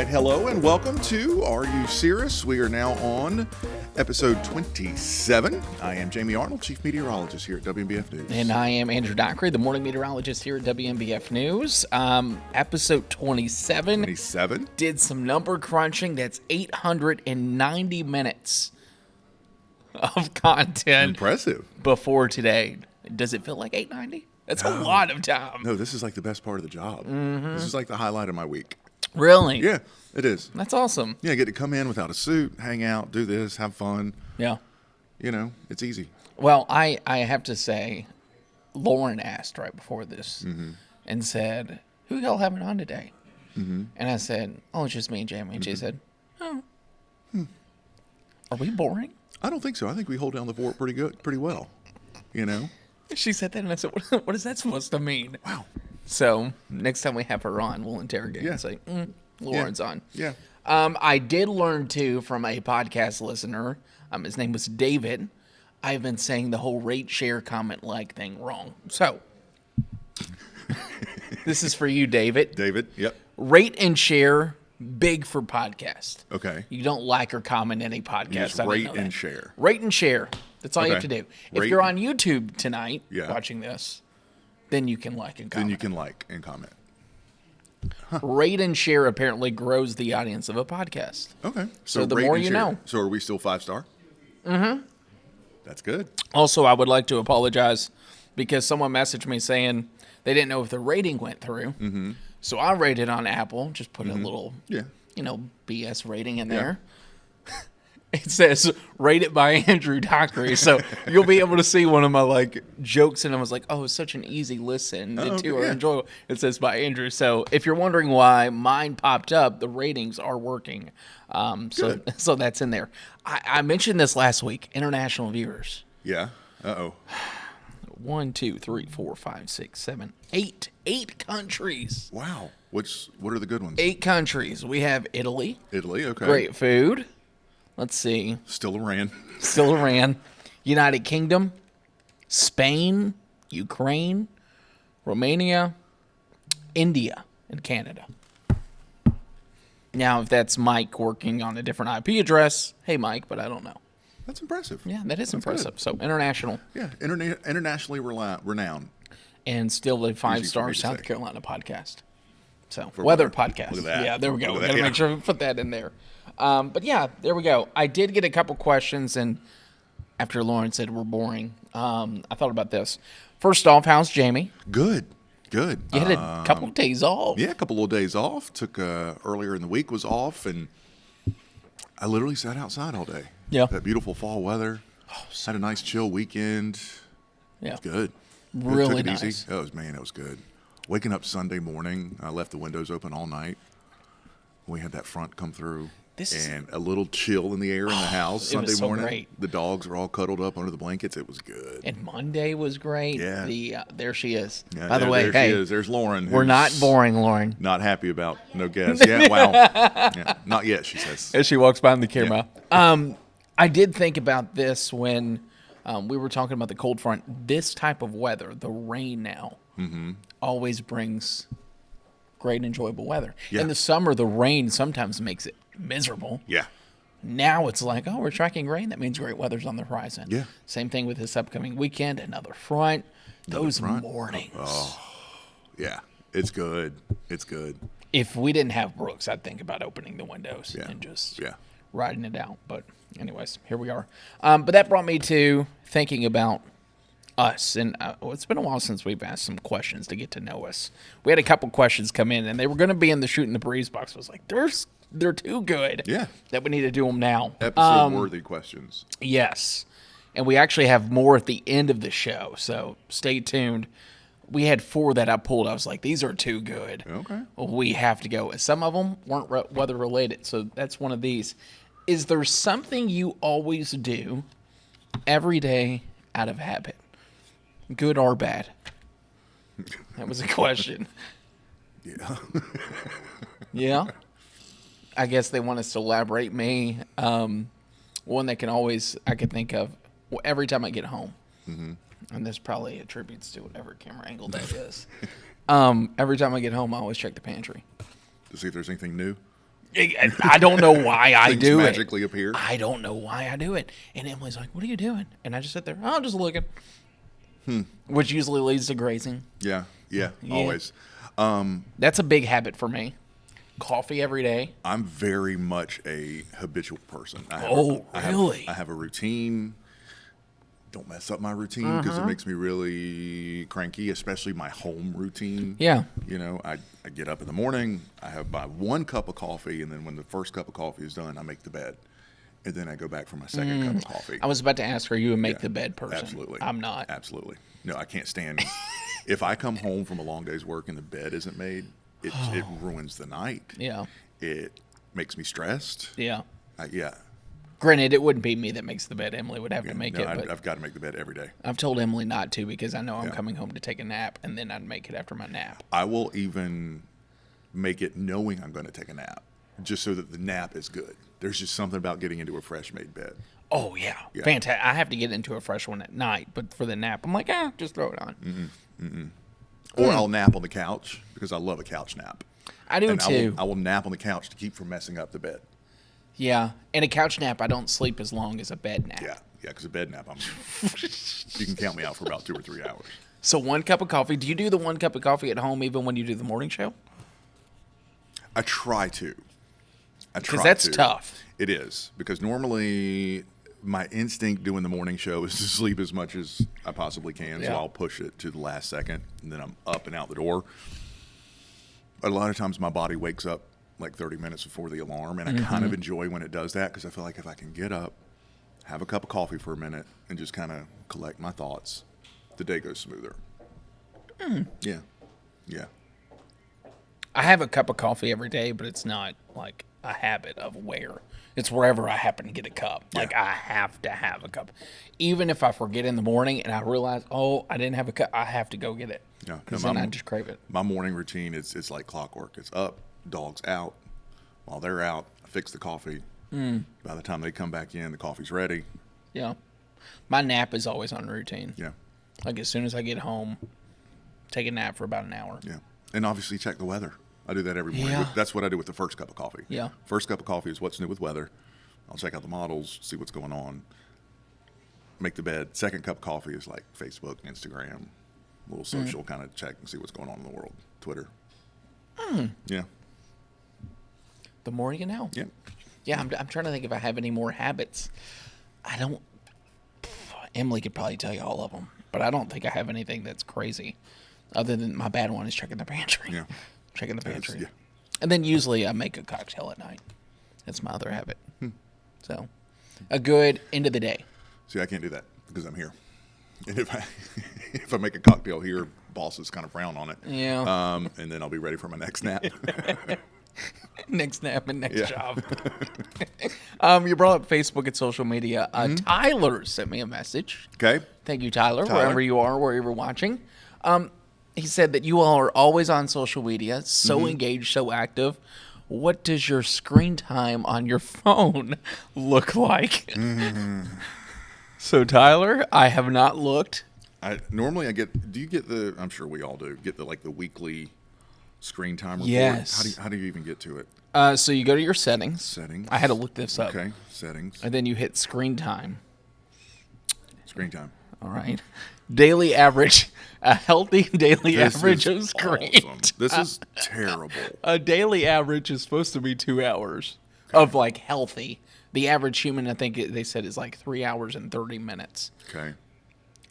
right, hello and welcome to Are You Cirrus? We are now on episode 27. I am Jamie Arnold, Chief Meteorologist here at WMBF News. And I am Andrew Dockery, the Morning Meteorologist here at WMBF News. Episode 27. 27? Did some number crunching. That's 890 minutes of content. Impressive. Before today. Does it feel like 890? That's a lot of time. No, this is like the best part of the job. Mm-hmm. This is like the highlight of my week. Really? Yeah, it is. That's awesome. Yeah, I get to come in without a suit, hang out, do this, have fun. Yeah. You know, it's easy. Well, I have to say, Lauren asked right before this and said, who y'all having on today? Mm-hmm. And I said, oh, it's just me and Jamie. And she said, oh. Are we boring? I don't think so. I think we hold down the fort pretty well, you know? She said that, and I said, what is that supposed to mean? Wow. So next time we have her on, we'll interrogate and say, Lauren's on. Yeah. I did learn, too, from a podcast listener. His name was David. I've been saying the whole rate, share, comment, like thing wrong. So this is for you, David. David, yep. Rate and share, big for podcast. Okay. You don't like or comment any podcast. You just rate and share. Rate and share. That's all you have to do. If you're on YouTube tonight watching this, then you can like and comment. Then you can like and comment. Huh. Rate and share apparently grows the audience of a podcast. Okay. So the more you know. So are we still 5-star? Mm-hmm. That's good. Also, I would like to apologize because someone messaged me saying they didn't know if the rating went through. Mm-hmm. So I rated on Apple, just put a little, BS rating in there. It says, rated by Andrew Dockery. So you'll be able to see one of my jokes. And I was like, oh, it's such an easy listen. The two are enjoyable. It says by Andrew. So if you're wondering why mine popped up, the ratings are working. So that's in there. I mentioned this last week, international viewers. Yeah. Uh-oh. 1, 2, 3, 4, 5, 6, 7, 8. 8 countries. Wow. What are the good ones? 8 countries. We have Italy. Italy, okay. Great food. Let's see. Still Iran. United Kingdom, Spain, Ukraine, Romania, India, and Canada. Now, if that's Mike working on a different IP address, hey, Mike, but I don't know. That's impressive. Yeah, that is impressive. Good. So, international. Yeah, internationally renowned. And still a 5-star South Carolina podcast. So, For weather podcast. Look at that. Yeah, there we go. We got to make sure we put that in there. But yeah, there we go. I did get a couple questions, and after Lauren said we're boring, I thought about this. First off, how's Jamie? Good. You had a couple of days off. Yeah, a couple of days off. Took earlier in the week was off, and I literally sat outside all day. Yeah. That beautiful fall weather. Had a nice chill weekend. Yeah. It's good. Really took it nice. Easy. It was good. Waking up Sunday morning, I left the windows open all night. We had that front come through. And a little chill in the air in the house Sunday morning. Great. The dogs were all cuddled up under the blankets. It was good. And Monday was great. Yeah. There she is. Yeah, By the way, there she is. There's Lauren. We're not boring, Lauren. Not happy about no guests. Yeah, wow. Yeah, not yet, she says. As she walks behind the camera. Yeah. I did think about this when we were talking about the cold front. This type of weather, the rain now, always brings great, enjoyable weather. Yeah. In the summer, the rain sometimes makes it miserable. Yeah. Now it's like, oh, we're tracking rain. That means great weather's on the horizon. Yeah. Same thing with this upcoming weekend. Another front. Those mornings. Oh, yeah. It's good. It's good. If we didn't have Brooks, I'd think about opening the windows and just riding it out. But anyways, here we are. But that brought me to thinking about us. And it's been a while since we've asked some questions to get to know us. We had a couple questions come in, and they were going to be in the Shooting the Breeze box. I was like, they're too good. Yeah. That we need to do them now. Episode-worthy questions. Yes. And we actually have more at the end of the show, so stay tuned. We had 4 that I pulled. I was like, these are too good. Okay. We have to go. Some of them weren't weather-related, so that's one of these. Is there something you always do every day out of habit? Good or bad? That was a question. Yeah. Yeah? I guess they want us to elaborate. Me, one that I could think of every time I get home. Mm-hmm. And this probably attributes to whatever camera angle that is. Every time I get home, I always check the pantry. To see if there's anything new? I don't know why I Things do magically it. appear. I don't know why I do it. And Emily's like, "What are you doing?" And I just sit there. Oh, I'm just looking. Which usually leads to grazing. Yeah, always. That's a big habit for me. Coffee every day. I'm very much a habitual person. Really? I have a routine. Don't mess up my routine because it makes me really cranky, especially my home routine. Yeah. You know, I get up in the morning, I have my 1 cup of coffee, and then when the first cup of coffee is done, I make the bed. And then I go back for my second cup of coffee. I was about to ask, are you a make the bed person? Absolutely. I'm not. Absolutely. No, I can't stand if I come home from a long day's work and the bed isn't made, it ruins the night. Yeah. It makes me stressed. Yeah. Yeah. Granted, it wouldn't be me that makes the bed. Emily would have to make it. But I've got to make the bed every day. I've told Emily not to because I know I'm coming home to take a nap, and then I'd make it after my nap. I will even make it knowing I'm going to take a nap, just so that the nap is good. There's just something about getting into a fresh made bed. Oh, yeah. Fantastic. I have to get into a fresh one at night, but for the nap, I'm like, just throw it on. Or I'll nap on the couch because I love a couch nap. I do too. I will nap on the couch to keep from messing up the bed. Yeah. And a couch nap, I don't sleep as long as a bed nap. Yeah, because a bed nap, you can count me out for about 2 or 3 hours. So 1 cup of coffee. Do you do the 1 cup of coffee at home even when you do the morning show? I try to. Because that's tough. It is. Because normally my instinct doing the morning show is to sleep as much as I possibly can. So I'll push it to the last second, and then I'm up and out the door. A lot of times my body wakes up like 30 minutes before the alarm, and I kind of enjoy when it does that because I feel like if I can get up, have a cup of coffee for a minute, and just kind of collect my thoughts, the day goes smoother. Yeah. I have a cup of coffee every day, but it's not like a habit of where. It's wherever I happen to get a cup. Like, I have to have a cup. Even if I forget in the morning and I realize, I didn't have a cup, I have to go get it. Yeah. Because then I just crave it. My morning routine is like clockwork. It's up, dogs out. While they're out, I fix the coffee. By the time they come back in, the coffee's ready. Yeah. My nap is always on routine. Yeah. Like, as soon as I get home, take a nap for about an hour. Yeah. And obviously check the weather. I do that every morning. Yeah. That's what I do with the first cup of coffee. Yeah. First cup of coffee is what's new with weather. I'll check out the models, see what's going on, make the bed. Second cup of coffee is like Facebook, Instagram, a little social kind of check and see what's going on in the world. Twitter. Yeah. The more you know. Yeah. Yeah, I'm trying to think if I have any more habits. I don't. Emily could probably tell you all of them, but I don't think I have anything that's crazy. Other than my bad one is checking the pantry. Yeah. Checking the pantry. Yeah. And then usually I make a cocktail at night. That's my other habit. So, a good end of the day. See, I can't do that because I'm here. And if I make a cocktail here, bosses kind of frown on it. Yeah. And then I'll be ready for my next nap. Next nap and next job. You brought up Facebook and social media. Tyler sent me a message. Okay. Thank you, Tyler, wherever you are, wherever you're watching. He said that you all are always on social media, so engaged, so active. What does your screen time on your phone look like? So, Tyler, I have not looked. Normally I get. Do you get the? I'm sure we all do. Get the weekly screen time report. Yes. How do you even get to it? So you go to your settings. Settings. I had to look this up. Okay. Settings. And then you hit screen time. Screen time. All right. Daily average. A healthy daily average of screen. Awesome. This is terrible. A daily average is supposed to be 2 hours of like healthy. The average human, I think they said, is like 3 hours and 30 minutes. Okay.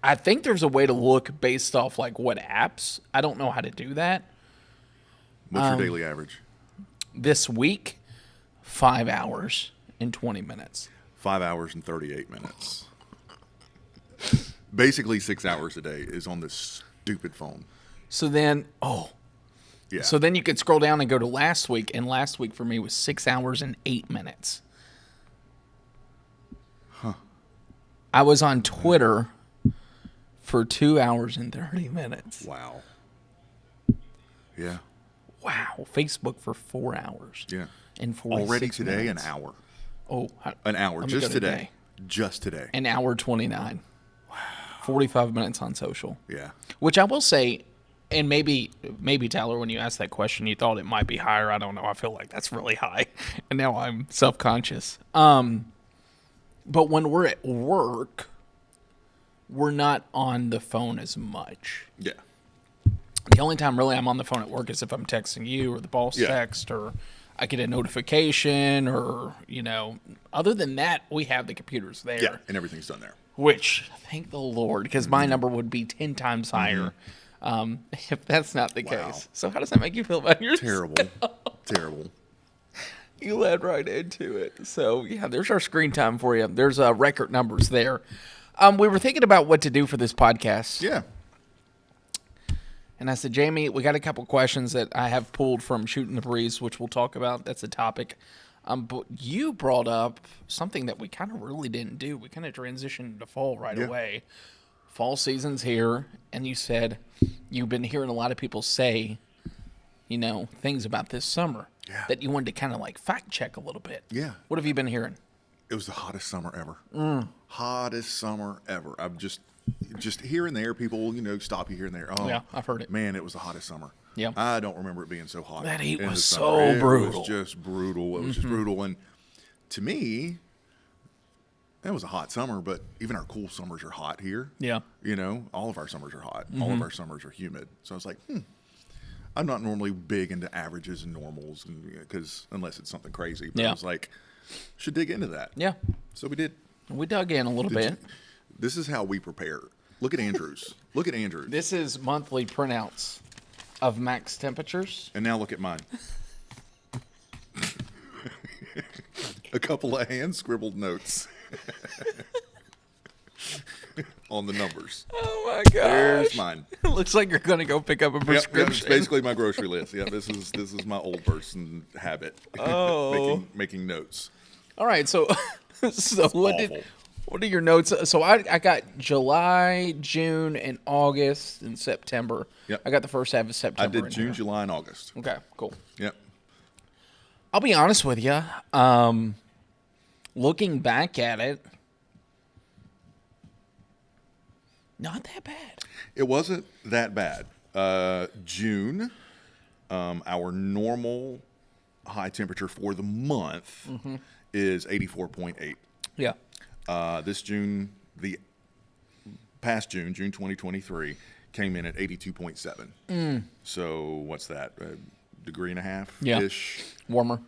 I think there's a way to look based off like what apps. I don't know how to do that. What's your daily average? This week, 5 hours and 20 minutes. 5 hours and 38 minutes. Basically 6 hours a day is on this stupid phone. So then, Yeah. So then you could scroll down and go to last week, and last week for me was 6 hours and 8 minutes. Huh. I was on Twitter for 2 hours and 30 minutes. Wow. Yeah. Wow. Facebook for 4 hours. Yeah. And 46 already today, minutes. an hour. An hour. Just today. Just today. An hour 29. Wow. 45 minutes on social. Yeah. Which I will say, And maybe Tyler, when you asked that question, you thought it might be higher. I don't know. I feel like that's really high, and now I'm self-conscious. But when we're at work, we're not on the phone as much. Yeah. The only time really I'm on the phone at work is if I'm texting you or the boss text or I get a notification or, other than that, we have the computers there. Yeah, and everything's done there. Which, thank the Lord, because my number would be 10 times higher if that's not the case. So how does that make you feel about yourself? Terrible. You led right into it. So, yeah, there's our screen time for you. There's record numbers there. We were thinking about what to do for this podcast. Yeah. And I said, Jamie, we got a couple questions that I have pulled from Shooting the Breeze, which we'll talk about. That's a topic. But you brought up something that we kind of really didn't do. We kind of transitioned to fall right away. Fall season's here, and you said you've been hearing a lot of people say, things about this summer that you wanted to kind of like fact check a little bit. Yeah. What have you been hearing? It was the hottest summer ever. Hottest summer ever. I've just here and there, people, stop you here and there. Oh, yeah, I've heard it. Man, it was the hottest summer. Yeah. I don't remember it being so hot. That heat was so brutal. It was just brutal. It was just brutal. And to me, it was a hot summer, but even our cool summers are hot here. Yeah. All of our summers are hot. All of our summers are humid. So I was like, I'm not normally big into averages and normals because unless it's something crazy. But I was like, should dig into that. Yeah. So we did. We dug in a little bit. This is how we prepare. Look at Andrew's. Look at Andrew's. This is monthly printouts of max temperatures. And now look at mine. A couple of hand scribbled notes on the numbers. Oh my gosh. There's mine. It looks like you're going to go pick up a prescription. Yep, it's basically my grocery list. Yeah, this is my old person habit. Oh. making notes. All right, so what are your notes? So I got July, June, and August, and September. Yep. I got the first half of September. I did June, here. July, and August. Okay, cool. Yep. I'll be honest with you. Looking back at it, not that bad. It wasn't that bad. June, our normal high temperature for the month is 84.8. Yeah. This June, the past June 2023, came in at 82.7. So what's that? A degree and a half ish? Warmer.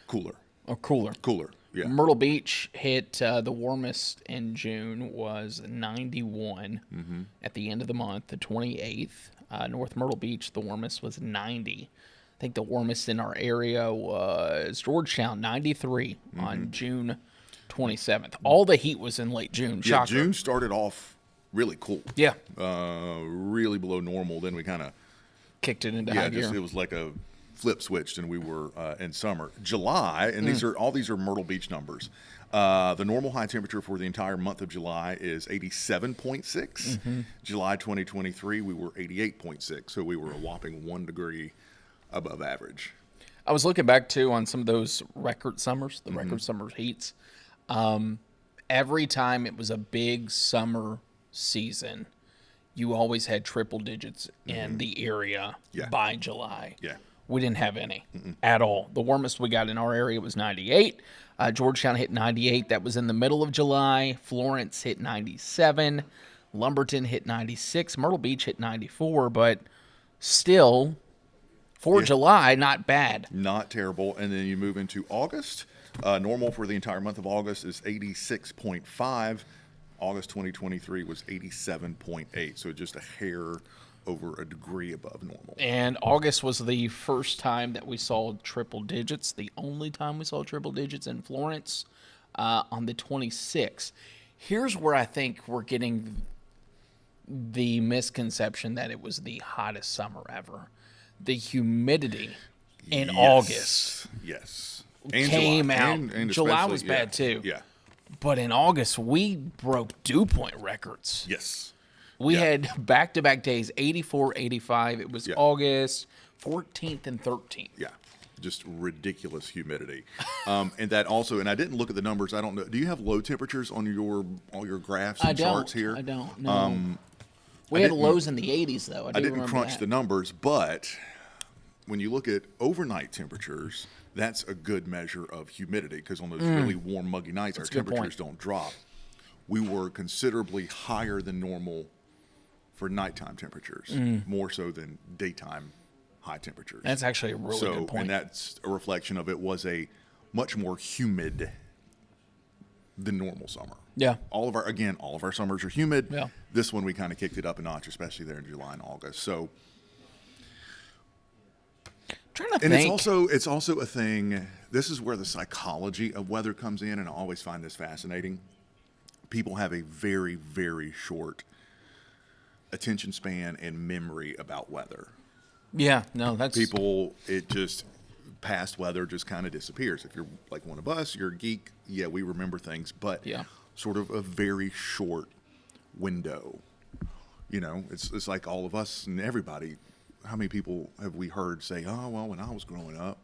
Cooler. Or cooler. Cooler. Yeah. Myrtle Beach hit the warmest in June was 91 at the end of the month, the 28th. North Myrtle Beach, the warmest was 90. I think the warmest in our area was Georgetown, 93 on June 27th. All the heat was in late June. Yeah, Shocker. June started off really cool. Yeah. Really below normal. Then we kind of kicked it into high gear. It was like a flip switched, and we were in summer. July, and these are Myrtle Beach numbers. The normal high temperature for the entire month of July is 87.6. July 2023, we were 88.6, so we were a whopping 1 degree above average. I was looking back, too, on some of those record summers, the record summer heats. Every time it was a big summer season, you always had triple digits in the area by July. Yeah. We didn't have any at all. The warmest we got in our area was 98. Georgetown hit 98. That was in the middle of July. Florence hit 97. Lumberton hit 96. Myrtle Beach hit 94. But still, for July, not bad. Not terrible. And then you move into August. Normal for the entire month of August is 86.5. August 2023 was 87.8. So just a hair over a degree above normal. And August was the first time that we saw triple digits, the only time we saw triple digits in Florence on the 26th. Here's where I think we're getting the misconception that it was the hottest summer ever. The humidity in August and came July. out. And July was bad too. Yeah. But in August, we broke dew point records. Yes. We had back-to-back days, 84, 85. It was August 14th and 13th. Yeah, just ridiculous humidity. And that also, and I didn't look at the numbers. I don't know. Do you have low temperatures on all your graphs and charts here? I don't know. We had lows in the 80s, though. I didn't crunch the numbers, but when you look at overnight temperatures, that's a good measure of humidity because on those really warm, muggy nights, our temperatures don't drop. We were considerably higher than normal for nighttime temperatures, more so than daytime high temperatures. That's actually a really good point. And that's a reflection of it was a much more humid than normal summer. Yeah. All of our summers are humid. Yeah. This one we kind of kicked it up a notch, especially there in July and August. So trying to think. It's also a thing. This is where the psychology of weather comes in, and I always find this fascinating. People have a very, very short attention span and memory about weather. Yeah, no, that's past weather just kind of disappears. If you're like one of us, you're a geek. Yeah, we remember things, but sort of a very short window. You know, it's like all of us and everybody. How many people have we heard say, "Oh, well, when I was growing up,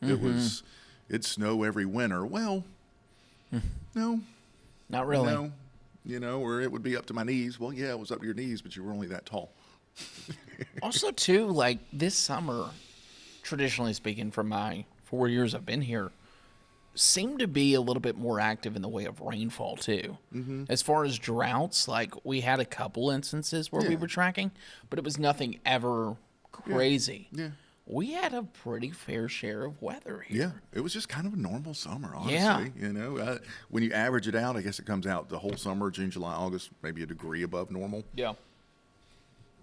it'd snow every winter." Well, no, not really. No, you know, or it would be up to my knees. Well, yeah, it was up to your knees, but you were only that tall. Also, too, like this summer, traditionally speaking, from my 4 years I've been here, seemed to be a little bit more active in the way of rainfall, too. As far as droughts, like we had a couple instances where we were tracking, but it was nothing ever crazy. Yeah. We had a pretty fair share of weather here. Yeah, it was just kind of a normal summer, honestly. Yeah. You know, when you average it out, I guess it comes out the whole summer, June, July, August, maybe a degree above normal. Yeah.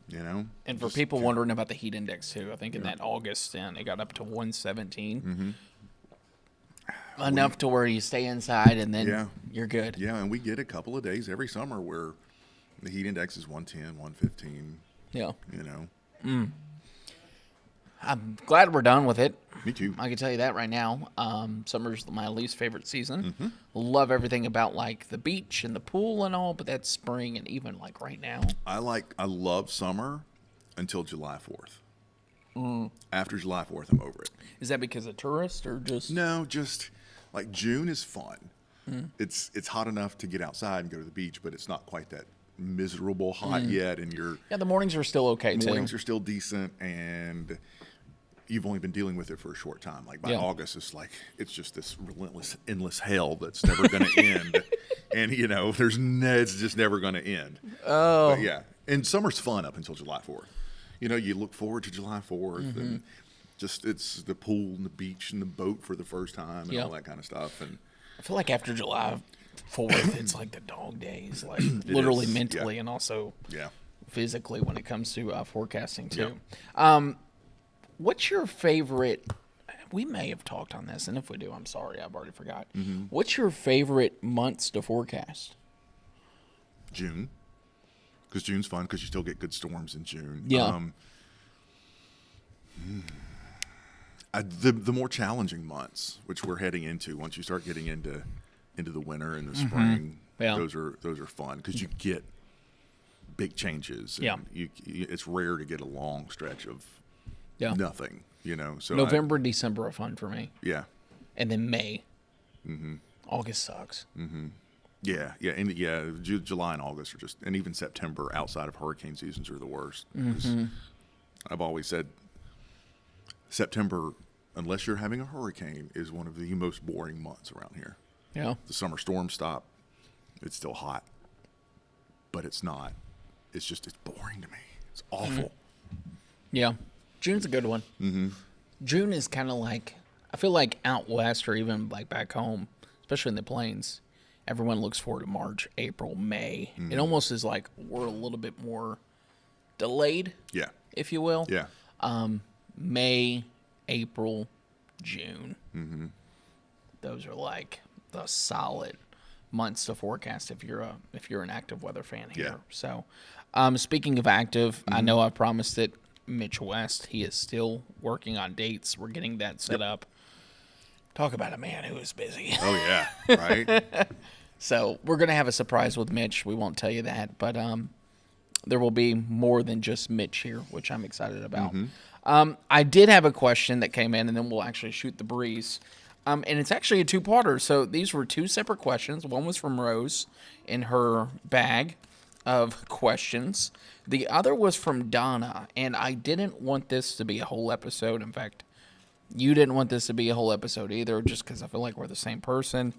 You know? And for people wondering about the heat index, too, I think in that August, it got up to 117. Enough to where you stay inside and then you're good. Yeah, and we get a couple of days every summer where the heat index is 110, 115. Yeah. You know? I'm glad we're done with it. Me too. I can tell you that right now. Summer's my least favorite season. Love everything about like the beach and the pool and all, but that's spring and even like right now. I love summer until July 4th. After July 4th, I'm over it. Is that because of tourists or just? No, just like June is fun. It's hot enough to get outside and go to the beach, but it's not quite that miserable hot yet. And the mornings are still okay too. Mornings are still decent, and you've only been dealing with it for a short time. Like by August, it's just this relentless, endless hell that's never going to end. And you know, it's just never going to end. Oh, but yeah. And summer's fun up until July 4th. You know, you look forward to July 4th, and just it's the pool and the beach and the boat for the first time and all that kind of stuff. And I feel like after July 4th, it's like the dog days, like literally mentally and also physically when it comes to forecasting too. What's your favorite? We may have talked on this, and if we do, I'm sorry, I've already forgot. What's your favorite months to forecast? June, because June's fun because you still get good storms in June. Yeah. The more challenging months, which we're heading into, once you start getting into the winter and the spring, those are fun because you get big changes. And it's rare to get a long stretch of nothing, you know. So November and December are fun for me. Yeah. And then May. August sucks. Yeah, and July and August are just, and even September outside of hurricane seasons are the worst. I've always said September, unless you're having a hurricane, is one of the most boring months around here. Yeah. The summer storms stop. It's still hot, but it's not. It's boring to me. It's awful. Yeah. June's a good one. June is kind of like, I feel like out west or even like back home, especially in the plains, everyone looks forward to March, April, May. It almost is like we're a little bit more delayed, if you will. Yeah. May, April, June. Those are like the solid months to forecast if you're an active weather fan here. Yeah. So, speaking of active, I know I promised it. Mitch West, he is still working on dates. We're getting that set up. Talk about a man who is busy. Oh yeah, right. So we're gonna have a surprise with Mitch. We won't tell you that, but there will be more than just Mitch here, which I'm excited about. I did have a question that came in, and then we'll actually shoot the breeze. And it's actually a two-parter. So these were two separate questions. One was from Rose in her bag. of questions. The other was from Donna, and I didn't want this to be a whole episode. In fact, you didn't want this to be a whole episode either, just because I feel like we're the same person.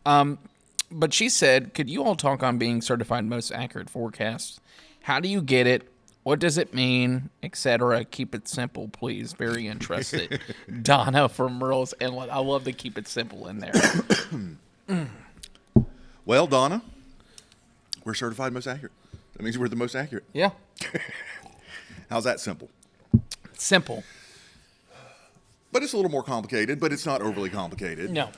But she said, could you all talk on being certified most accurate forecasts? How do you get it? What does it mean? Etc. Keep it simple, please. Very interested. Donna from Merle's Inlet. I love to keep it simple in there. Well, Donna, we're certified most accurate. That means we're the most accurate. Yeah. How's that simple? Simple. But it's a little more complicated, but it's not overly complicated. No.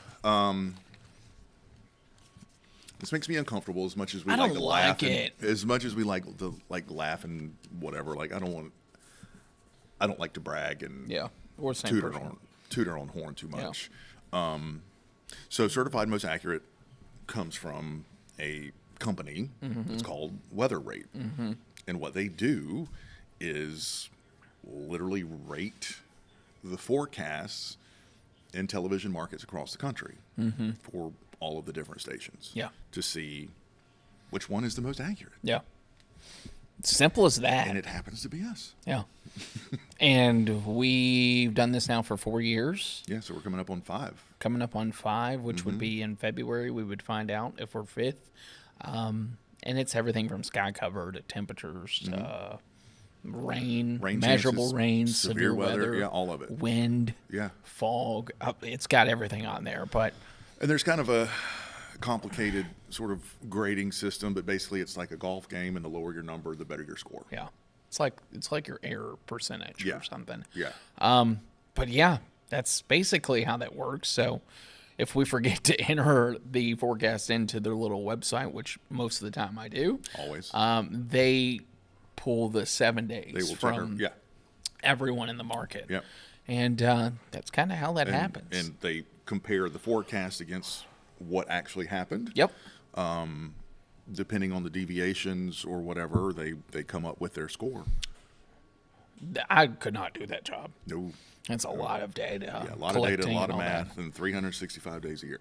This makes me uncomfortable as much as we I like don't to like laugh. it. As much as we like to laugh and whatever. Like I don't like to brag and Or same toot person. our own horn too much. Yeah. So certified most accurate comes from a company. Mm-hmm. It's called Weather Rate. Mm-hmm. And what they do is literally rate the forecasts in television markets across the country for all of the different stations. Yeah. To see which one is the most accurate. Yeah. Simple as that. And it happens to be us. Yeah. And we've done this now for 4 years. Yeah, so we're coming up on 5. Coming up on 5, which would be in February. We would find out if we're 5th. And it's everything from sky cover to temperatures to rain measurable chances, rain, severe weather, yeah, all of it. Wind, fog. It's got everything on there. And there's kind of a complicated sort of grading system, but basically it's like a golf game, and the lower your number, the better your score. Yeah. It's like your error percentage or something. Yeah. But yeah, that's basically how that works. So if we forget to enter the forecast into their little website, which most of the time I do, Always. They pull the 7 days They will from check everyone in the market. Yep. And that's kind of how that happens. And they compare the forecast against what actually happened. Yep. Depending on the deviations or whatever, they come up with their score. I could not do that job. No. That's a lot of data. Yeah, a lot of data, a lot of math, and 365 days a year.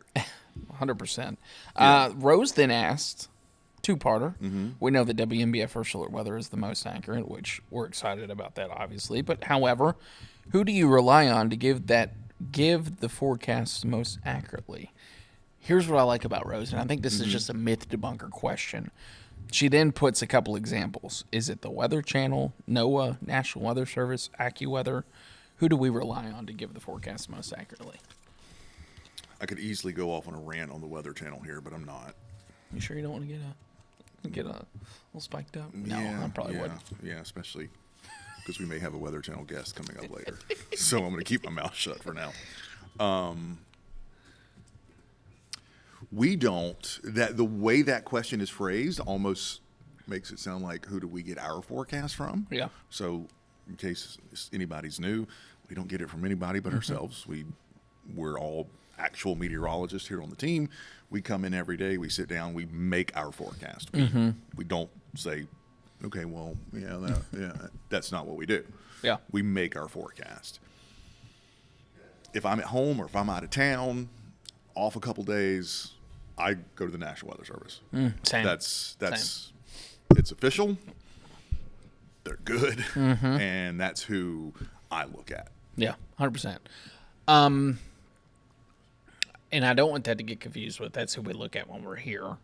100%. Yeah. Rose then asked, two-parter. We know that WNBF First Alert Weather is the most accurate, which we're excited about that, obviously. But however, who do you rely on to give the forecast most accurately? Here's what I like about Rose, and I think this is just a myth debunker question. She then puts a couple examples. Is it the Weather Channel, NOAA, National Weather Service, AccuWeather? Who do we rely on to give the forecast most accurately? I could easily go off on a rant on the Weather Channel here, but I'm not. You sure you don't want to get a little spiked up? No, I probably would. Yeah, especially because we may have a Weather Channel guest coming up later. So I'm going to keep my mouth shut for now. We don't. The way that question is phrased almost makes it sound like, who do we get our forecast from? Yeah. So in case anybody's new, we don't get it from anybody but ourselves. We're all actual meteorologists here on the team. We come in every day, we sit down, we make our forecast. We don't say, okay, well, that's not what we do. Yeah. We make our forecast. If I'm at home or if I'm out of town, off a couple days, I go to the National Weather Service. Same. That's Same. It's official. They're good, and that's who I look at. Yeah, 100%. And I don't want that to get confused with that's who we look at when we're here,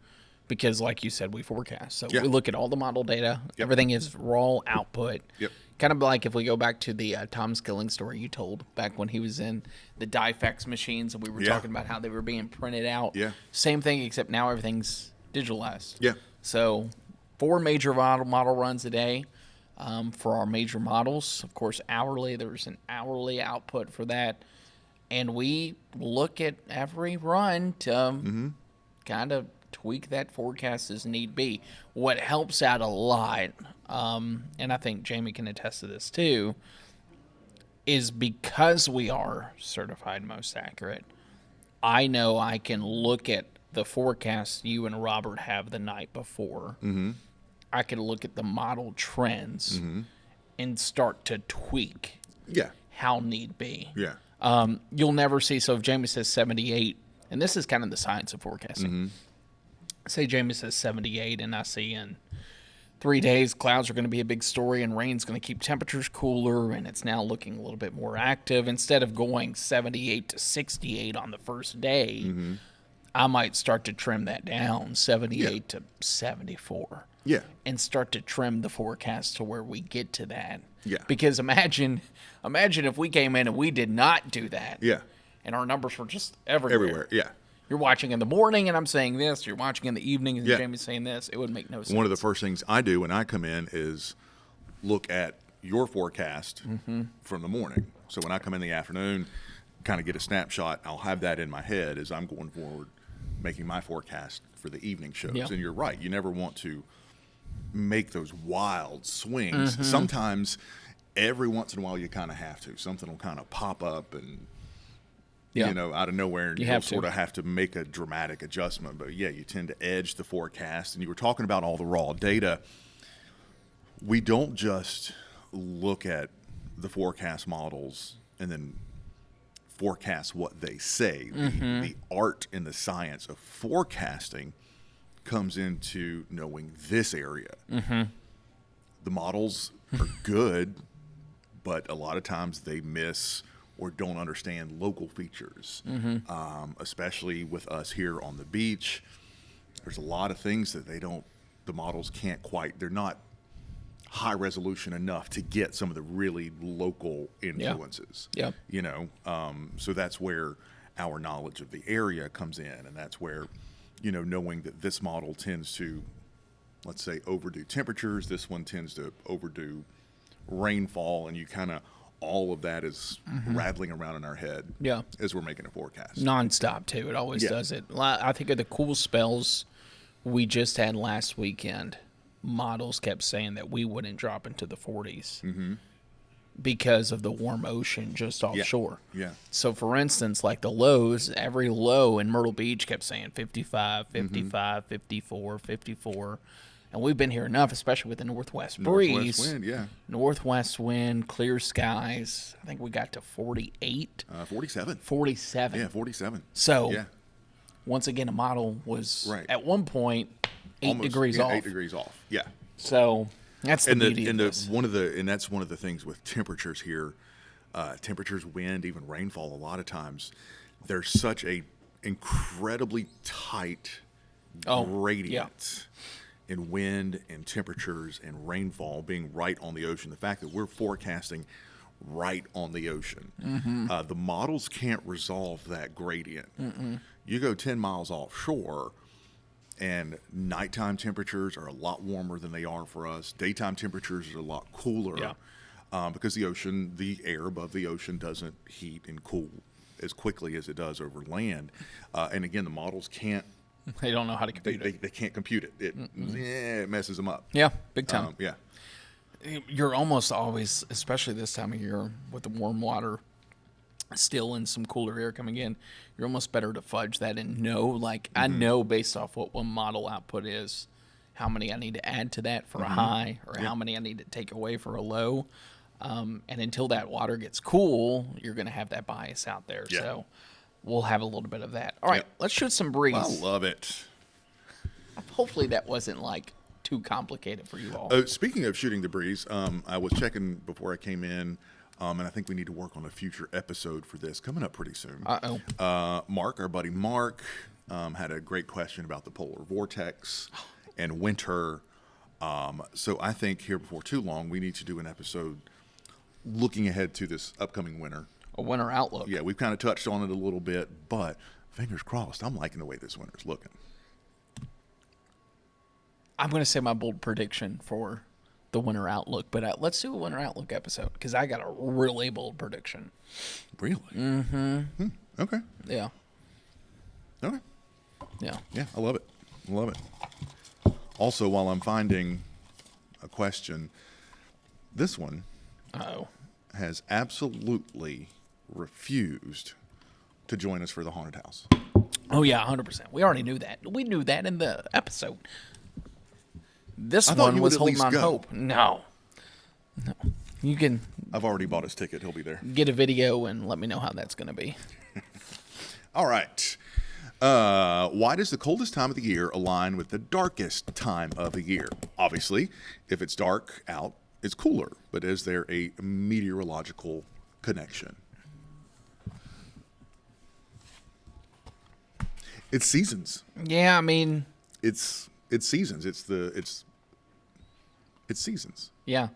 because like you said, we forecast. So we look at all the model data. Everything is raw output. Yep. Kind of like if we go back to the Tom Skilling story you told back when he was in the Difex machines, and we were talking about how they were being printed out. Yeah. Same thing, except now everything's digitalized. Yeah. So 4 major model runs a day for our major models. Of course, hourly. There's an hourly output for that. And we look at every run to kind of tweak that forecast as need be. What helps out a lot, and I think Jamie can attest to this too, is because we are certified most accurate, I know I can look at the forecast you and Robert have the night before. I can look at the model trends and start to tweak how need be. Yeah. You'll never see, so if Jamie says 78, and this is kind of the science of forecasting. Say Jamie says 78, and I see in 3 days, clouds are going to be a big story, and rain's going to keep temperatures cooler, and it's now looking a little bit more active. Instead of going 78 to 68 on the first day, I might start to trim that down, 78 to 74. Yeah. And start to trim the forecast to where we get to that. Yeah. Because imagine if we came in and we did not do that. Yeah. And our numbers were just everywhere. Everywhere, yeah. You're watching in the morning and I'm saying this. You're watching in the evening and Jamie's saying this. It would make no sense. One of the first things I do when I come in is look at your forecast from the morning. So when I come in the afternoon, kind of get a snapshot, I'll have that in my head as I'm going forward, making my forecast for the evening shows. Yeah. And you're right. You never want to make those wild swings. Sometimes, every once in a while, you kind of have to. Something will kind of pop up and, out of nowhere, and you'll sort of have to make a dramatic adjustment. But, yeah, you tend to edge the forecast. And you were talking about all the raw data. We don't just look at the forecast models and then forecast what they say. The art and the science of forecasting comes into knowing this area. The models are good, but a lot of times they miss or don't understand local features, especially with us here on the beach. There's a lot of things that the models can't quite, they're not high resolution enough to get some of the really local influences. Yeah. So that's where our knowledge of the area comes in, and that's where, knowing that this model tends to, let's say, overdo temperatures, this one tends to overdo rainfall, and you kind of, all of that is rattling around in our head as we're making a forecast. Nonstop, too. It always does it. I think of the cool spells we just had last weekend. Models kept saying that we wouldn't drop into the 40s because of the warm ocean just offshore. Yeah. So, for instance, like the lows, every low in Myrtle Beach kept saying 55, 55, 54, 54. And we've been here enough, especially with the northwest breeze. Northwest wind, Northwest wind, clear skies. I think we got to 48. 47. 47. Yeah, 47. So, once again, a model was at one point 8 degrees off. 8 degrees off. Yeah. So that's the beauty of this. And that's one of the things with temperatures here. Temperatures, wind, even rainfall. A lot of times, there's such a incredibly tight gradient in wind and temperatures and rainfall being right on the ocean. The fact that we're forecasting right on the ocean, the models can't resolve that gradient. You go 10 miles offshore, and nighttime temperatures are a lot warmer than they are for us. Daytime temperatures are a lot cooler because the air above the ocean doesn't heat and cool as quickly as it does over land. And again, the models can't. They don't know how to compute it. They can't compute it. It messes them up. Yeah, big time. Yeah. You're almost always, especially this time of year with the warm water still and some cooler air coming in, you're almost better to fudge that and know, like, I know based off what one model output is, how many I need to add to that for a high or how many I need to take away for a low. And until that water gets cool, you're going to have that bias out there. Yeah. So we'll have a little bit of that. All right, let's shoot some breeze. I love it. Hopefully that wasn't, like, too complicated for you all. Speaking of shooting the breeze, I was checking before I came in, and I think we need to work on a future episode for this coming up pretty soon. Mark, our buddy Mark, had a great question about the polar vortex and winter. So I think here before too long, we need to do an episode looking ahead to this upcoming winter. A winter outlook. Yeah, we've kind of touched on it a little bit, but fingers crossed, I'm liking the way this winter's looking. I'm going to say my bold prediction for the winter outlook, but let's do a winter outlook episode because I got a really bold prediction. Really? Okay. Yeah. Okay. Yeah. Yeah, I love it. I love it. Also, while I'm finding a question, this one has absolutely refused to join us for the haunted house. Oh, yeah, 100%. We already knew that. We knew that in the episode. This one was holding on hope. No. You can. I've already bought his ticket. He'll be there. Get a video and let me know how that's going to be. All right. Why does the coldest time of the year align with the darkest time of the year? Obviously, if it's dark out, it's cooler. But is there a meteorological connection? It's seasons. Yeah, I mean, it's seasons. It's seasons. Yeah.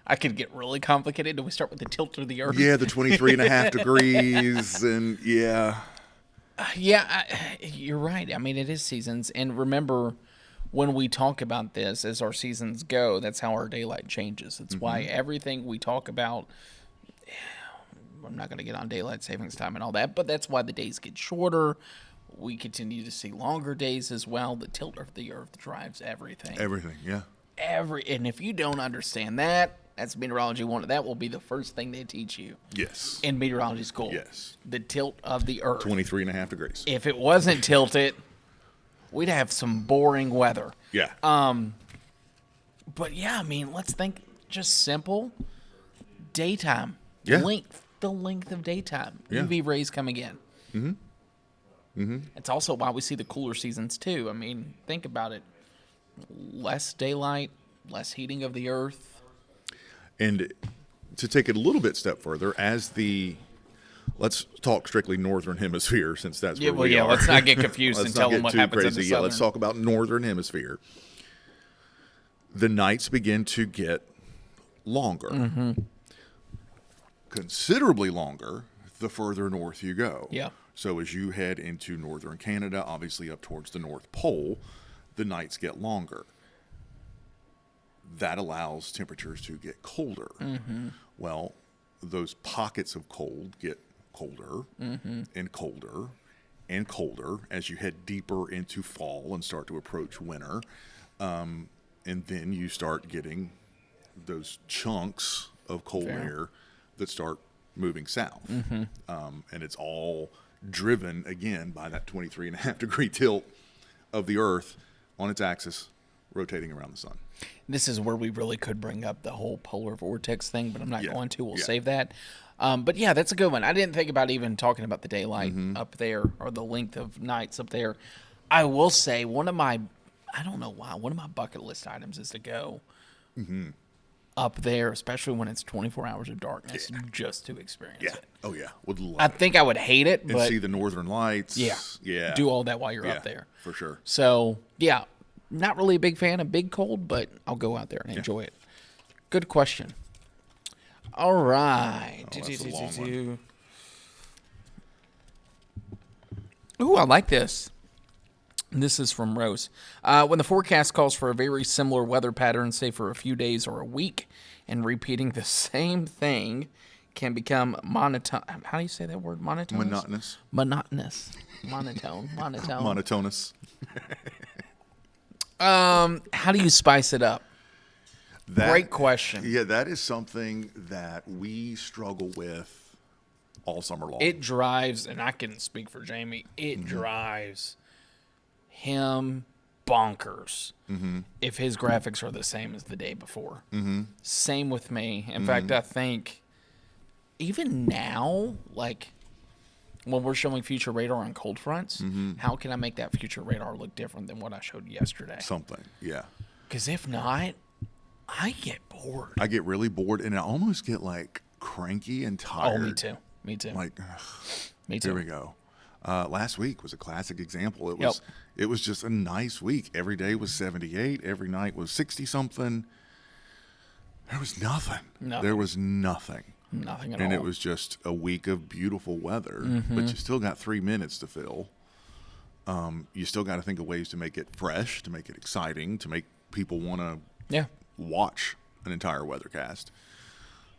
I could get really complicated. Do we start with the tilt of the Earth? Yeah, the 23.5 degrees, and yeah. You're right. I mean, it is seasons. And remember, when we talk about this, as our seasons go, that's how our daylight changes. It's why everything we talk about, I'm not going to get on daylight savings time and all that, but that's why the days get shorter. We continue to see longer days as well. The tilt of the Earth drives everything. Everything, yeah. And if you don't understand that, that's meteorology 1. That will be the first thing they teach you. Yes. In meteorology school. Yes. The tilt of the Earth. 23.5 degrees. If it wasn't tilted, we'd have some boring weather. Yeah. But yeah, I mean, let's think just simple. Daytime. Yeah. The length of daytime. Yeah. UV rays coming in. Mm-hmm. Mm-hmm. It's also why we see the cooler seasons too. I mean, think about it. Less daylight, less heating of the Earth. And to take it a little bit step further, let's talk strictly Northern Hemisphere, since that's where we are. Let's not get confused and tell them what happens in the Southern. Let's talk about Northern Hemisphere. The nights begin to get longer. Considerably longer the further north you go. Yeah. So as you head into northern Canada, obviously up towards the North Pole, the nights get longer. That allows temperatures to get colder. Well, those pockets of cold get colder and colder and colder as you head deeper into fall and start to approach winter. And then you start getting those chunks of cold air that start moving south. And it's all driven, again, by that 23.5 degree tilt of the Earth on its axis, rotating around the sun. This is where we really could bring up the whole polar vortex thing, but I'm not going to. We'll save that. But yeah, that's a good one. I didn't think about even talking about the daylight up there or the length of nights up there. I will say one of my bucket list items is to go up there, especially when it's 24 hours of darkness, just to experience it. Oh, yeah. Would love I think I would hate it, but see the northern lights. Yeah. Do all that while you're up there. For sure. So, yeah, not really a big fan of big cold, but I'll go out there and enjoy it. Good question. All right. That's a long one. Ooh, I like this. This is from Rose. When the forecast calls for a very similar weather pattern, say for a few days or a week, and repeating the same thing can become monotone. How do you say that word? Monotonous? Monotonous. Monotone. Monotonous. How do you spice it up? Great question. Yeah, that is something that we struggle with all summer long. It drives, and I can speak for Jamie, it drives him bonkers if his graphics are the same as the day before. Same with me. In fact, I think even now, like when we're showing future radar on cold fronts, how can I make that future radar look different than what I showed yesterday? Something, yeah. Because if not, I get bored. I get really bored, and I almost get like cranky and tired. Oh, me too. Like, me too. Here we go. Last week was a classic example. It was just a nice week. Every day was 78. Every night was 60-something. There was nothing. There was nothing. Nothing at all. And it was just a week of beautiful weather. But you still got 3 minutes to fill. You still got to think of ways to make it fresh, to make it exciting, to make people want to watch an entire weathercast.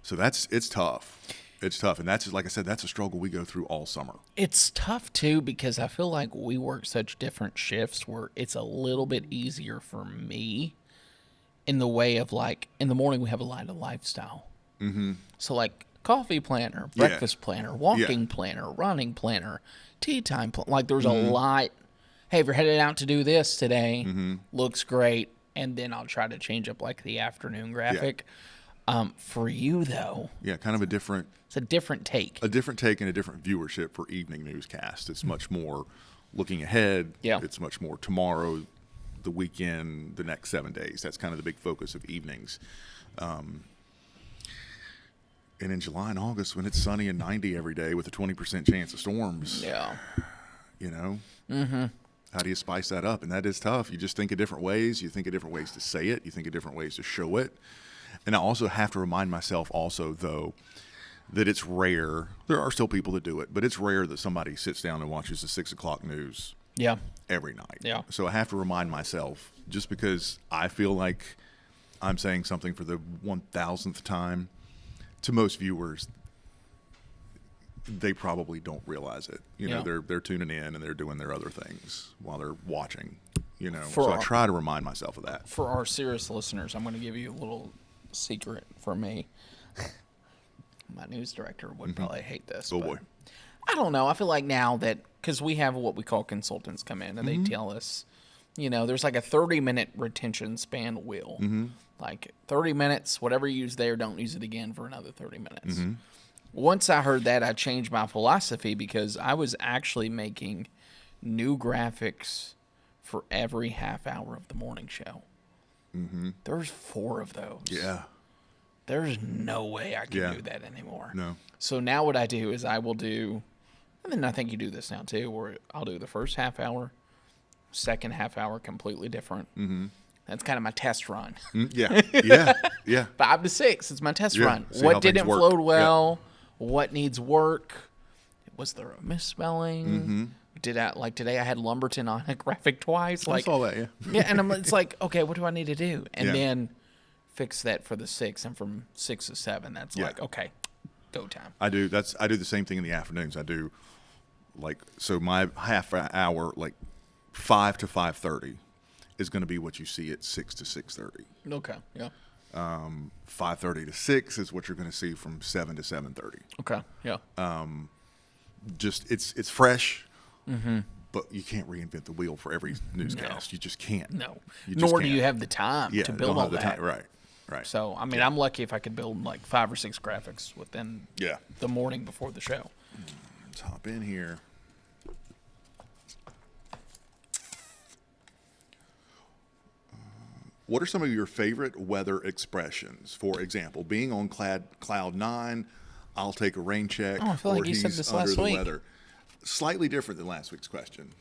So it's tough. It's tough. And that's, like I said, that's a struggle we go through all summer. It's tough, too, because I feel like we work such different shifts where it's a little bit easier for me in the way of, like, in the morning we have a lot of lifestyle. So, like, coffee planner, breakfast planner, walking planner, running planner, tea time planner. Like, there's a lot. Hey, if you're headed out to do this today, looks great. And then I'll try to change up, like, the afternoon graphic. For you, though. Yeah, kind of a different... It's a different take. A different take and a different viewership for evening newscast. It's much more looking ahead. Yeah. It's much more tomorrow, the weekend, the next 7 days. That's kind of the big focus of evenings. And in July and August, when it's sunny and 90 every day with a 20% chance of storms, you know, how do you spice that up? And that is tough. You just think of different ways. You think of different ways to say it. You think of different ways to show it. And I also have to remind myself also, though, that it's rare. There are still people that do it, but it's rare that somebody sits down and watches the 6 o'clock news every night. Yeah. So I have to remind myself, just because I feel like I'm saying something for the 1,000th time, to most viewers, they probably don't realize it. You know, they're tuning in and they're doing their other things while they're watching, you know. So I try to remind myself of that. For our Cirrus listeners, I'm going to give you a little secret for me. My news director would probably hate this. Oh, boy. I don't know. I feel like now that, because we have what we call consultants come in and they tell us, you know, there's like a 30-minute retention span wheel. Like 30 minutes, whatever you use there, don't use it again for another 30 minutes. Once I heard that, I changed my philosophy because I was actually making new graphics for every half hour of the morning show. There's 4 of those. Yeah. There's no way I can do that anymore. No. So now what I do is I will do, and then I think you do this now too, where I'll do the first half hour, second half hour completely different. That's kind of my test run. Yeah. 5 to 6, it's my test run. See What didn't flow well? What needs work? Was there a misspelling? Did I, like today I had Lumberton on a graphic twice. I saw that, and it's like, okay, what do I need to do? And then fix that for the 6, and from 6 to 7, that's like, okay, go time. I do the same thing in the afternoons. I do, like, so my half hour, like 5 to 5:30 is going to be what you see at 6 to 6:30. Okay, yeah. 5:30 to 6 is what you're going to see from 7 to 7:30. Okay, yeah. Just it's fresh, but you can't reinvent the wheel for every newscast. You just can't. No. You just Nor do can't. you have the time to build all that. Right. So, I mean, I'm lucky if I could build like 5 or 6 graphics within the morning before the show. Let's hop in here. What are some of your favorite weather expressions? For example, being on cloud 9, I'll take a rain check. Oh, I feel like you said this last week. Weather. Slightly different than last week's question.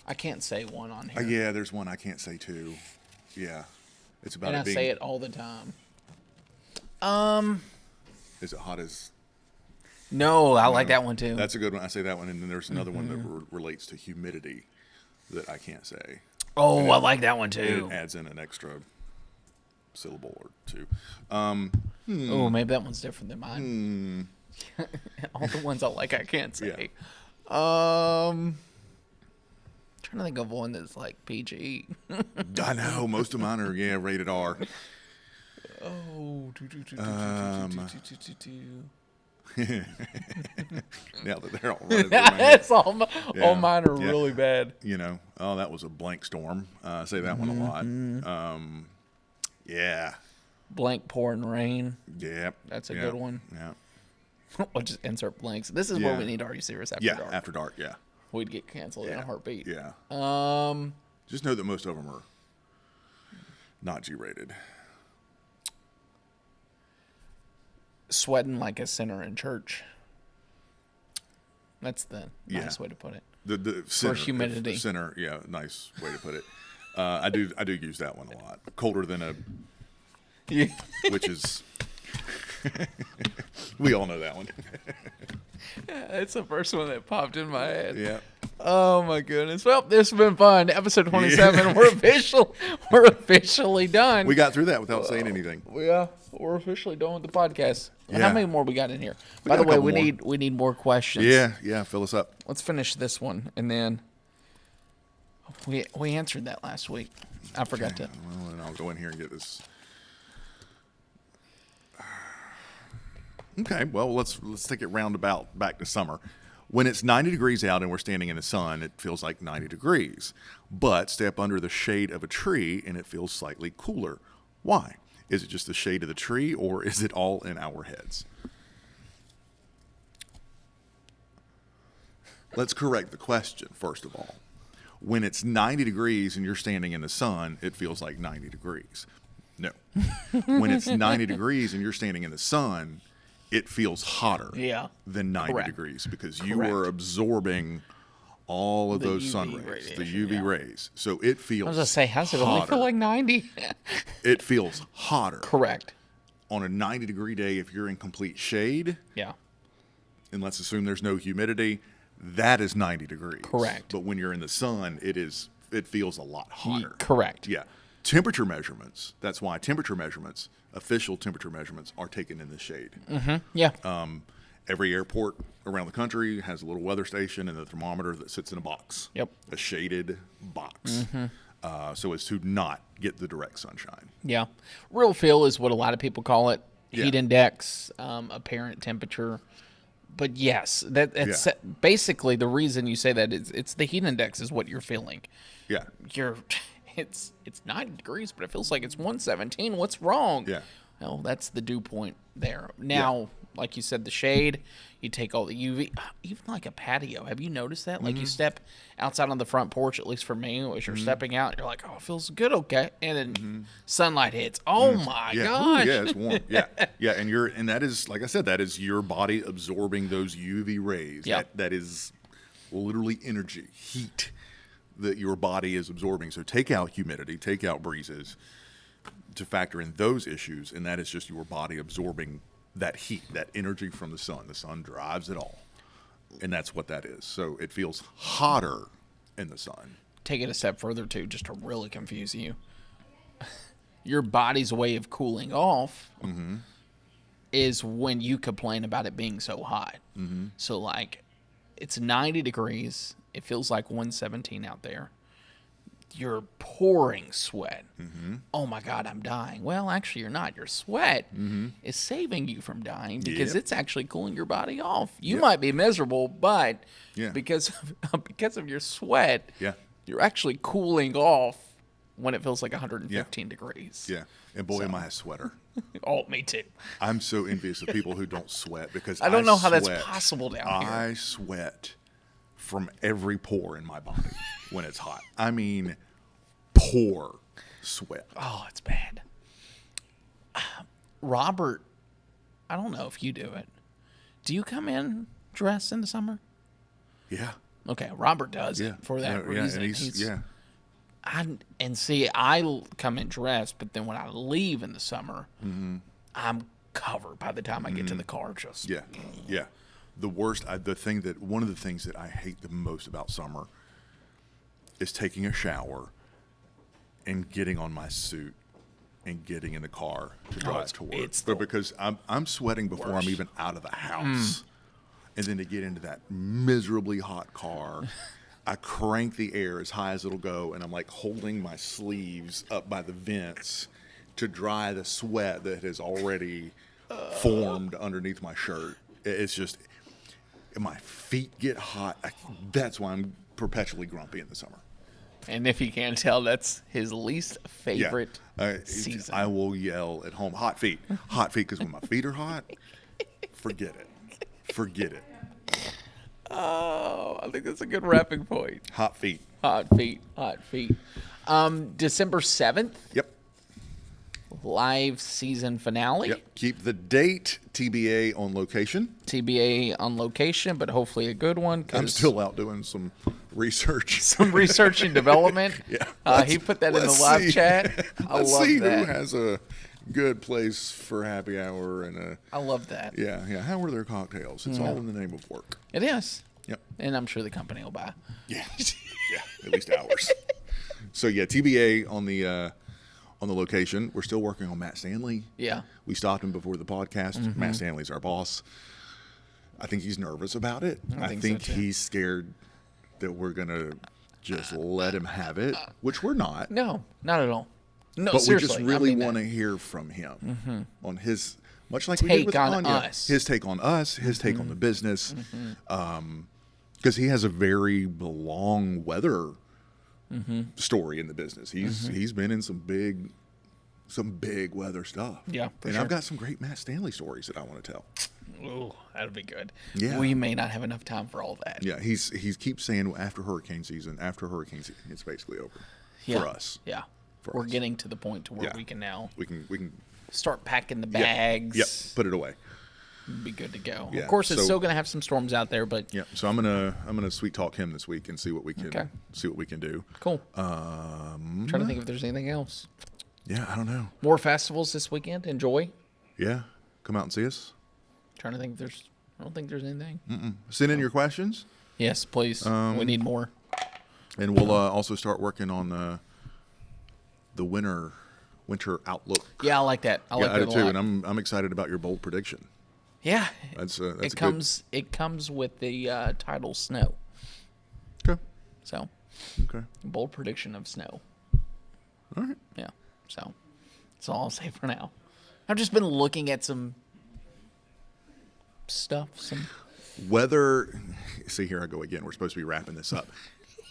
I can't say one on here. Yeah, there's one I can't say too. Yeah. It's about and it being... I say it all the time. Is it hot as... No, I like that one too. That's a good one. I say that one. And then there's another one that relates to humidity that I can't say. Oh, I like that one too. It adds in an extra syllable or two. Oh, maybe that one's different than mine. All the ones I like, I can't say. Trying to think of one that's like PG. I know most of mine are rated R. Oh, now that they're all running through my head. That's all mine are really bad. You know, oh, that was a blank storm. I say that one a lot. Yeah. Blank pouring rain. Yep. That's a good one. Yeah. We'll just insert blanks. This is where we need Are You Serious After Dark. Yeah, After Dark, yeah. We'd get canceled in a heartbeat. Yeah. Just know that most of them are not G-rated. Sweating like a sinner in church. That's the nice way to put it. The sinner, for humidity. Sinner, yeah, nice way to put it. I do use that one a lot. Colder than a... Yeah. Which is... we all know that one. It's the first one that popped in my head. Yeah. Oh my goodness. Well, this has been fun. Episode 27. Yeah. We're officially done. We got through that without saying anything. Yeah, we're officially done with the podcast. Yeah. How many more we got in here? By the way, we need more questions. Yeah, fill us up. Let's finish this one, and then we answered that last week. I forgot to. Well, then I'll go in here and get this. Okay, well, let's take it roundabout back to summer. When it's 90 degrees out and we're standing in the sun, it feels like 90 degrees. But step under the shade of a tree and it feels slightly cooler. Why? Is it just the shade of the tree, or is it all in our heads? Let's correct the question, first of all. When it's 90 degrees and you're standing in the sun, it feels like 90 degrees. No. When it's 90 degrees and you're standing in the sun, it feels hotter than 90 degrees because you are absorbing all of those sun rays, the UV rays. So it feels I was going to say, how's it only feel like 90? It feels hotter. Correct. On a 90-degree day, if you're in complete shade, and let's assume there's no humidity, that is 90 degrees. Correct. But when you're in the sun, it feels a lot hotter. Correct. Yeah. Temperature measurements, that's why temperature measurements, official temperature measurements, are taken in the shade. Mm-hmm. Yeah. Every airport around the country has a little weather station and a thermometer that sits in a box. Yep. A shaded box. So as to not get the direct sunshine. Yeah. Real feel is what a lot of people call it. Heat index, apparent temperature. But yes, that's basically the reason you say that is it's the heat index is what you're feeling. Yeah. It's 90 degrees, but it feels like it's 117. What's wrong? Yeah. Well, that's the dew point there. Now, like you said, the shade, you take all the UV, even like a patio. Have you noticed that? Like you step outside on the front porch, at least for me, as you're stepping out, you're like, oh, it feels good, okay. And then sunlight hits. Oh my gosh. Ooh, yeah, it's warm. Yeah. Yeah. And that is, like I said, that is your body absorbing those UV rays. Yeah. That is literally energy, heat that your body is absorbing. So take out humidity, take out breezes to factor in those issues, and that is just your body absorbing that heat, that energy from the sun. The sun drives it all, and that's what that is. So it feels hotter in the sun. Take it a step further, too, just to really confuse you. Your body's way of cooling off is when you complain about it being so hot. So, like, it's 90 degrees. It feels like 117 out there. You're pouring sweat. Oh my God, I'm dying. Well, actually, you're not. Your sweat is saving you from dying because it's actually cooling your body off. You might be miserable, but because of your sweat, you're actually cooling off when it feels like 115 degrees. Yeah. And boy, am I a sweater. Oh, me too. I'm so envious of people who don't sweat because I don't know how that's possible down here. I sweat from every pore in my body when it's hot. I mean, pour sweat. Oh, it's bad. Robert, I don't know if you do it. Do you come in dressed in the summer? Yeah. Okay, Robert does it for that reason. And I come in dressed, but then when I leave in the summer, I'm covered by the time I get to the car. Yeah. The worst, one of the things that I hate the most about summer is taking a shower and getting on my suit and getting in the car to drive to work. Because I'm sweating before I'm even out of the house. And then to get into that miserably hot car, I crank the air as high as it'll go, and I'm like holding my sleeves up by the vents to dry the sweat that has already formed underneath my shirt. It's just... my feet get hot. That's why I'm perpetually grumpy in the summer. And if you can't tell, that's his least favorite season. I will yell at home, hot feet. Hot feet, because when my feet are hot, forget it. Oh, I think that's a good wrapping point. Hot feet. December 7th. Yep. Live season finale. Yep. Keep the date TBA on location. But hopefully a good one. I'm still out doing some research. Some research and development. He put that in the live chat. Let's see who has a good place for happy hour I love that. Yeah. How are their cocktails? It's all in the name of work. It is. Yep. And I'm sure the company will buy. Yeah. At least ours. So TBA on the location. We're still working on Matt Stanley. Yeah. We stopped him before the podcast. Matt Stanley's our boss. I think he's nervous about it. I think so he's scared that we're going to just let him have it, which we're not. No, not at all. No, but seriously, we just really want to hear from him on his, much like we did with Anya, his take on us, his take on the business. Because he has a very long weather story in the business. He's been in some big weather stuff. Yeah, and I've got some great Matt Stanley stories that I want to tell. Ooh, that'd be good. Yeah. We may not have enough time for all that. Yeah, he keeps saying after hurricane season, it's basically over for us. Yeah. For We're us. getting to the point to where we can now we can start packing the bags. Yep, put it away. Be good to go. Yeah, Of course, it's so- still going to have some storms out there, but Yeah, so I'm gonna sweet talk him this week and see what we can do. cool. Trying to think if there's anything else. Yeah, I don't know. More festivals this weekend. Enjoy. Yeah, come out and see us. Trying to think if there's. I don't think there's anything. Send in your questions, Yes, please. We need more. and we'll also start working on the winter outlook. Yeah, I like that. I like I that do a too, lot. and I'm excited about your bold prediction. Yeah, That's it comes with the title snow. Okay. So Okay. bold prediction of snow. All right. Yeah. So that's all I'll say for now. I've just been looking at some stuff. Whether, see, here I go again. We're supposed to be wrapping this up.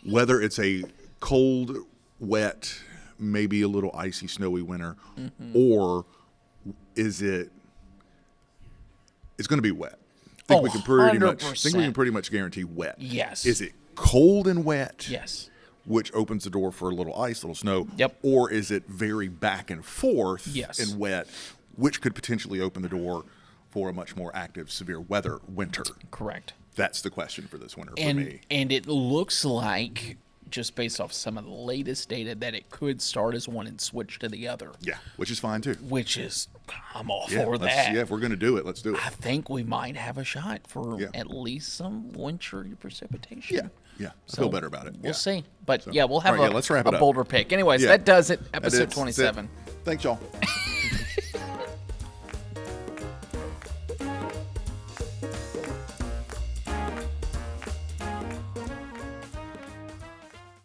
Whether it's a cold, wet, maybe a little icy, snowy winter, or is it? It's going to be wet. I think we can pretty much. I think we can pretty much guarantee wet. Yes. Is it cold and wet? Yes. Which opens the door for a little ice, little snow. Yep. Or is it very back and forth Yes. and wet, which could potentially open the door for a much more active, severe weather winter? Correct. That's the question for this winter for me. And it looks like, just based off some of the latest data, that it could start as one and switch to the other. Yeah, which is fine too. Which is, I'm all Yeah, for that. Yeah, if we're going to do it, let's do it. I think we might have a shot for Yeah. at least some wintry precipitation. Yeah, yeah. I feel better about it. We'll Yeah. see. But yeah, we'll have all right, let's wrap it a up. bolder pick. Anyways, Yeah. that does it. That Episode is- 27. that's it. Thanks, y'all.